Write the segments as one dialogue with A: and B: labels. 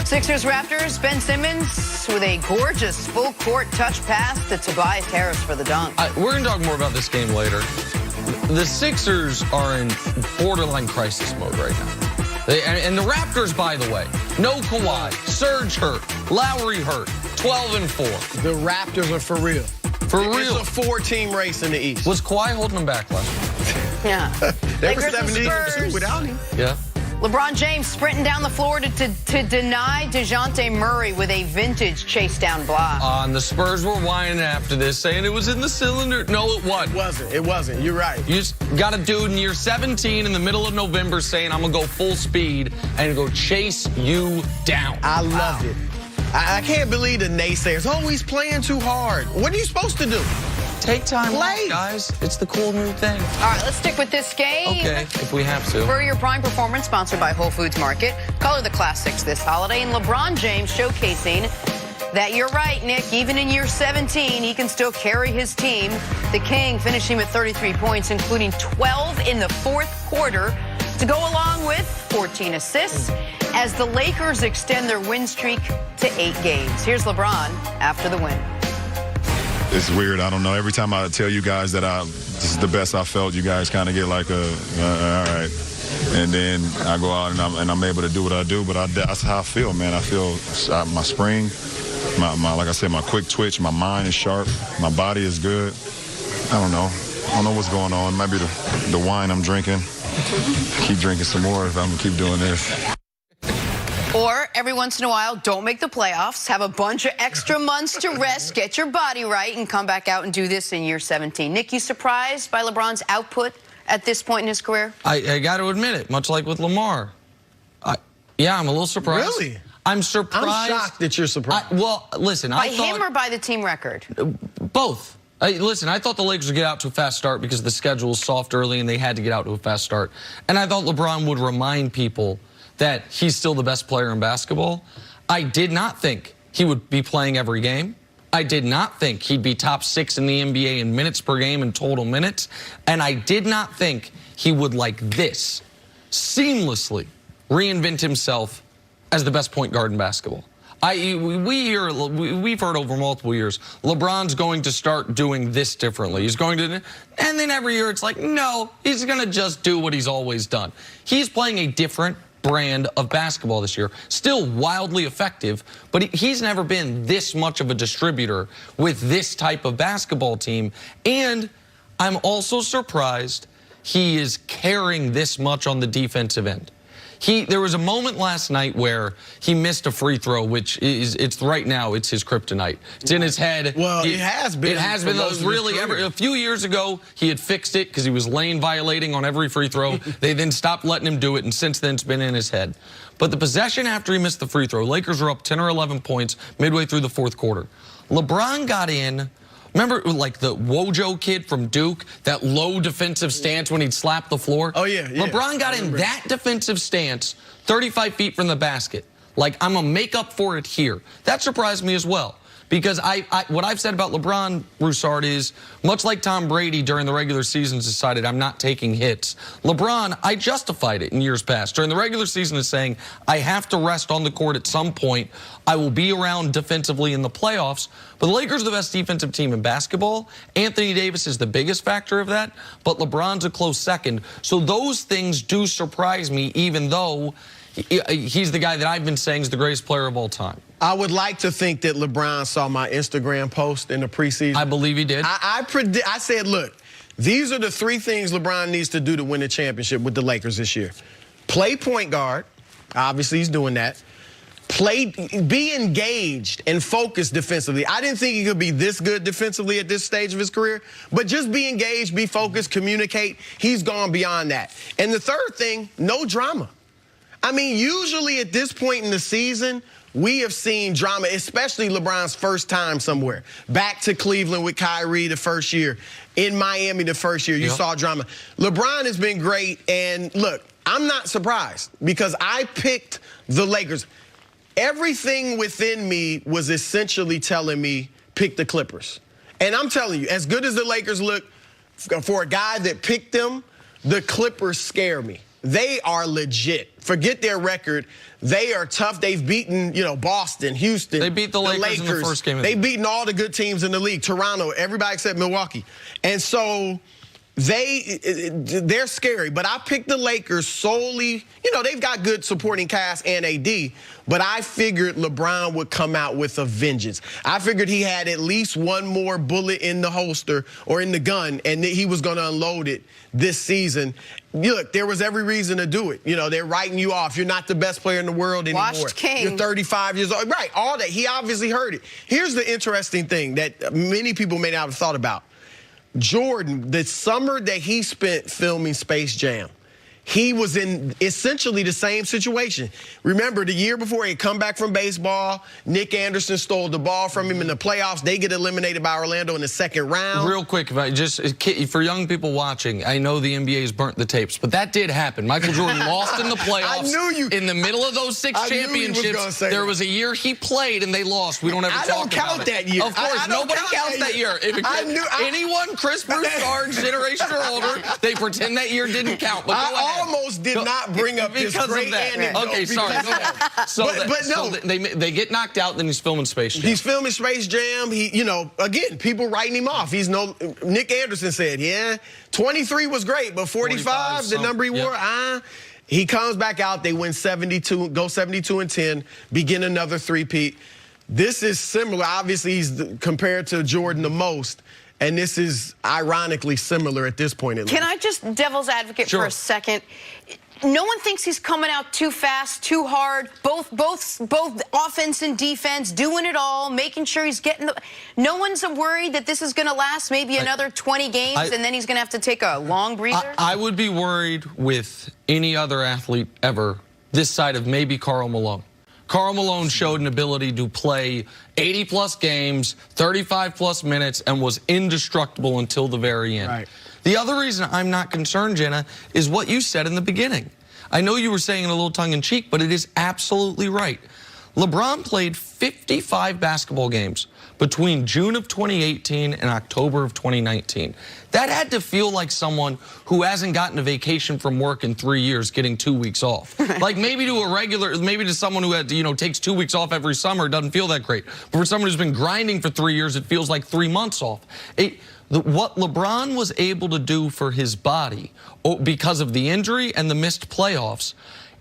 A: Sixers Raptors, Ben Simmons with a gorgeous full-court touch pass to Tobias Harris for the dunk.
B: We're going to talk more about this game later. The Sixers are in borderline crisis mode right now. And the Raptors, by the way, no Kawhi, Serge hurt, Lowry hurt, 12-4.
C: The Raptors are for real.
B: For real.
C: It's a 4-team race in the East.
B: Was Kawhi holding them back last year?
A: Yeah.
C: They were
A: Lakers and
C: 17-2
A: Spurs.
C: without him.
B: Yeah.
A: LeBron James sprinting down the floor to deny DeJounte Murray with a vintage chase down block.
B: And the Spurs were whining after this, saying it was in the cylinder. No, it wasn't.
C: It wasn't. You're right.
B: You just got a dude in year 17 in the middle of November saying, I'm going to go full speed and go chase you down.
C: I loved it. I can't believe the naysayers. Oh, he's playing too hard. What are you supposed to do?
B: Take time
C: Play.
B: off, guys. It's the cool new thing.
A: All right, let's stick with this game.
B: Okay, if we have to.
A: For your prime performance, sponsored by Whole Foods Market. Color the classics this holiday. And LeBron James showcasing that you're right, Nick. Even in year 17, he can still carry his team. The King finishing with 33 points, including 12 in the fourth quarter, to go along with 14 assists as the Lakers extend their win streak to 8 games. Here's LeBron after the win.
D: It's weird. I don't know. Every time I tell you guys that this is the best I felt, you guys kind of get like all right. And then I go out and I'm able to do what I do. But that's how I feel, man. I feel my spring, my like I said, my quick twitch, my mind is sharp, my body is good. I don't know. I don't know what's going on. Maybe the wine I'm drinking. Keep drinking some more if I'm gonna keep doing this.
A: Or every once in a while, don't make the playoffs, have a bunch of extra months to rest, get your body right, and come back out and do this in year 17. Nick, you surprised by LeBron's output at this point in his career?
B: I got to admit it, much like with Lamar. Yeah, I'm a little surprised.
C: Really?
B: I'm surprised.
C: I'm shocked that you're surprised.
B: Well, listen,
A: By him or by the team record?
B: Both. Listen, I thought the Lakers would get out to a fast start because the schedule was soft early and they had to get out to a fast start. And I thought LeBron would remind people that he's still the best player in basketball. I did not think he would be playing every game. I did not think he'd be top 6 in the NBA in minutes per game and total minutes. And I did not think he would, like this, seamlessly reinvent himself as the best point guard in basketball. We've heard over multiple years, LeBron's going to start doing this differently. He's going to, and then every year it's like, no, he's going to just do what he's always done. He's playing a different brand of basketball this year. Still wildly effective, but he's never been this much of a distributor with this type of basketball team. And I'm also surprised he is caring this much on the defensive end. There was a moment last night where he missed a free throw, which it's right now, it's his kryptonite. It's in his head.
C: Well, it has been.
B: It has been. A few years ago, he had fixed it because he was lane violating on every free throw. They then stopped letting him do it, and since then, it's been in his head. But the possession after he missed the free throw, Lakers were up 10 or 11 points midway through the fourth quarter. LeBron got in. Remember, like the Wojo kid from Duke, that low defensive stance when he'd slap the floor?
C: Oh, yeah.
B: LeBron got in that defensive stance 35 feet from the basket. Like, I'm going to make up for it here. That surprised me as well. Because what I've said about LeBron, Broussard, is much like Tom Brady during the regular season decided I'm not taking hits. LeBron, I justified it in years past. During the regular season is saying I have to rest on the court at some point. I will be around defensively in the playoffs. But the Lakers are the best defensive team in basketball. Anthony Davis is the biggest factor of that, but LeBron's a close second. So those things do surprise me, even though he's the guy that I've been saying is the greatest player of all time.
C: I would like to think that LeBron saw my Instagram post in the preseason.
B: I believe he did.
C: I said, look, these are the 3 things LeBron needs to do to win the championship with the Lakers this year. Play point guard. Obviously, he's doing that. Be engaged and focused defensively. I didn't think he could be this good defensively at this stage of his career, but just be engaged, be focused, communicate. He's gone beyond that. And the third thing, no drama. I mean, usually at this point in the season, we have seen drama, especially LeBron's first time somewhere. Back to Cleveland with Kyrie the first year. In Miami the first year, you saw drama. LeBron has been great, and look, I'm not surprised because I picked the Lakers. Everything within me was essentially telling me pick the Clippers. And I'm telling you, as good as the Lakers look, for a guy that picked them, the Clippers scare me. they are legit. Forget their record. They are tough. They've beaten, Boston, Houston.
B: They beat the Lakers in the first game of the
C: They've beaten all the good teams in the league. Toronto, everybody except Milwaukee. And so they're scary. But I picked the Lakers solely, they've got good supporting cast and AD, but I figured LeBron would come out with a vengeance. I figured he had at least one more bullet in the holster or in the gun, and he was going to unload it this season. Look, there was every reason to do it. They're writing you off. You're not the best player in the world anymore.
A: Washed King.
C: You're 35 years old. Right, all that. He obviously heard it. Here's the interesting thing that many people may not have thought about. Jordan, the summer that he spent filming Space Jam, he was in essentially the same situation. Remember, the year before he had come back from baseball, Nick Anderson stole the ball from him in the playoffs. They get eliminated by Orlando in the second round.
B: Real quick, for young people watching, I know the NBA's burnt the tapes, but that did happen. Michael Jordan lost in the playoffs.
C: I knew you.
B: In the middle of those 6 championships, there was a year he played and they lost. We don't ever talk about it.
C: I don't count that year.
B: Of course, nobody counts that year. If anyone Chris Broussard's generation or older, they pretend that year didn't count. But go ahead.
C: Almost did not bring up this great anecdote.
B: Okay, sorry. Go ahead. So they get knocked out, then he's filming Space Jam.
C: He's filming Space Jam. He, again, people writing him off. Nick Anderson said, 23 was great, but 45, the number he wore, he comes back out. They win 72, go 72-10, begin another three-peat. This is similar. Obviously, he's compared to Jordan the most. And this is ironically similar at this point.
A: Can I just devil's advocate for a second? No one thinks he's coming out too fast, too hard, both offense and defense, doing it all, making sure he's getting the... No one's worried that this is going to last maybe another 20 games and then he's going to have to take a long breather?
B: I would be worried with any other athlete ever this side of maybe Karl Malone. Karl Malone showed an ability to play 80-plus games, 35-plus minutes, and was indestructible until the very end.
C: Right.
B: The other reason I'm not concerned, Jenna, is what you said in the beginning. I know you were saying it a little tongue-in-cheek, but it is absolutely right. LeBron played 55 basketball games between June of 2018 and October of 2019. That had to feel like someone who hasn't gotten a vacation from work in 3 years getting 2 weeks off. Like maybe to someone who had, takes 2 weeks off every summer, it doesn't feel that great. But for someone who's been grinding for 3 years, it feels like 3 months off. What LeBron was able to do for his body because of the injury and the missed playoffs,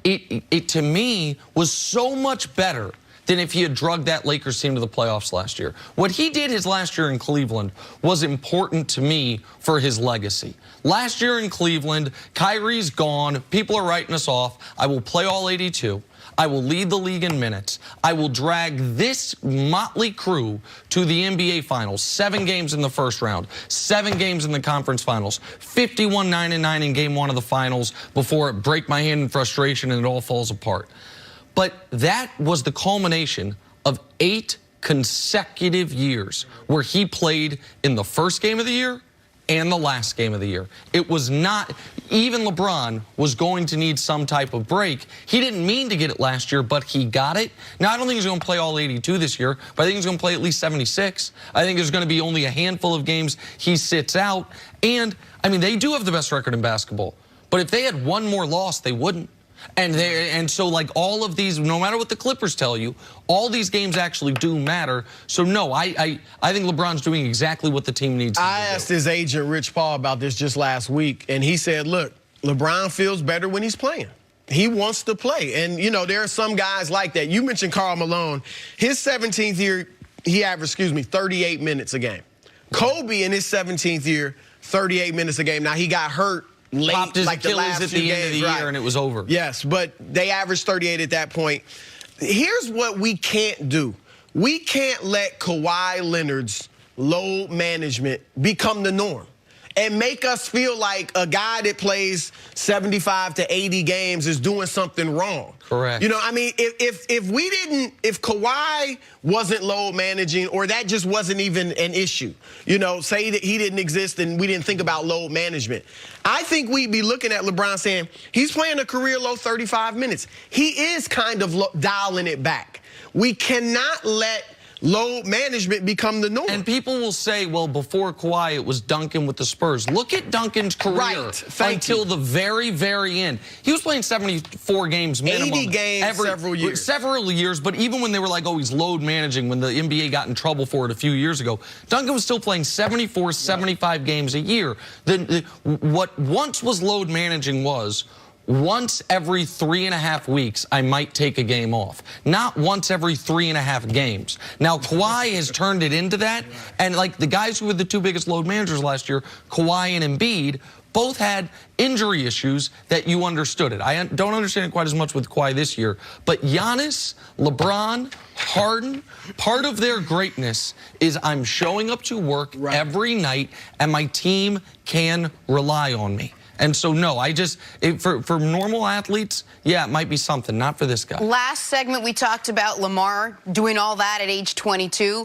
B: it to me was so much better than if he had drugged that Lakers team to the playoffs last year. What he did his last year in Cleveland was important to me for his legacy. Last year in Cleveland, Kyrie's gone. People are writing us off. I will play all 82. I will lead the league in minutes. I will drag this motley crew to the NBA Finals. 7 games in the first round, 7 games in the conference finals, 51-9-9 in game 1 of the finals before it break my hand in frustration and it all falls apart. But that was the culmination of 8 consecutive years where he played in the first game of the year and the last game of the year. It was not, even LeBron was going to need some type of break. He didn't mean to get it last year, but he got it. Now, I don't think he's going to play all 82 this year, but I think he's going to play at least 76. I think there's going to be only a handful of games he sits out. And, they do have the best record in basketball. But if they had one more loss, they wouldn't. And so like all of these, no matter what the Clippers tell you, all these games actually do matter. So no, I think LeBron's doing exactly what the team needs to do.
C: I asked his agent, Rich Paul, about this just last week, and he said, look, LeBron feels better when he's playing. He wants to play. And, there are some guys like that. You mentioned Karl Malone. His 17th year, he averaged, 38 minutes a game. Kobe in his 17th year, 38 minutes a game. Now, he got hurt late,
B: popped his
C: like the
B: Achilles
C: last
B: at the end of the year, and it was over.
C: Yes, but they averaged 38 at that point. Here's what we can't do. We can't let Kawhi Leonard's load management become the norm and make us feel like a guy that plays 75 to 80 games is doing something wrong.
B: Correct.
C: If Kawhi wasn't load managing, or that just wasn't even an issue, say that he didn't exist and we didn't think about load management, I think we'd be looking at LeBron saying, he's playing a career low 35 minutes. He is kind of dialing it back. We cannot let load management become the norm.
B: And people will say, well, before Kawhi, it was Duncan with the Spurs. Look at Duncan's career until the very, very end. He was playing 74 games minimum.
C: 80 games several years.
B: Several years, but even when they were like, oh, he's load managing, when the NBA got in trouble for it a few years ago, Duncan was still playing 74, 75 games a year. What once was load managing was, once every 3.5 weeks, I might take a game off. Not once every 3.5 games. Now, Kawhi has turned it into that. And like the guys who were the two biggest load managers last year, Kawhi and Embiid, both had injury issues that you understood it. I don't understand it quite as much with Kawhi this year. But Giannis, LeBron, Harden, part of their greatness is I'm showing up to work every night and my team can rely on me. And so, no, for normal athletes, yeah, it might be something, not for this guy.
A: Last segment, we talked about Lamar doing all that at age 22.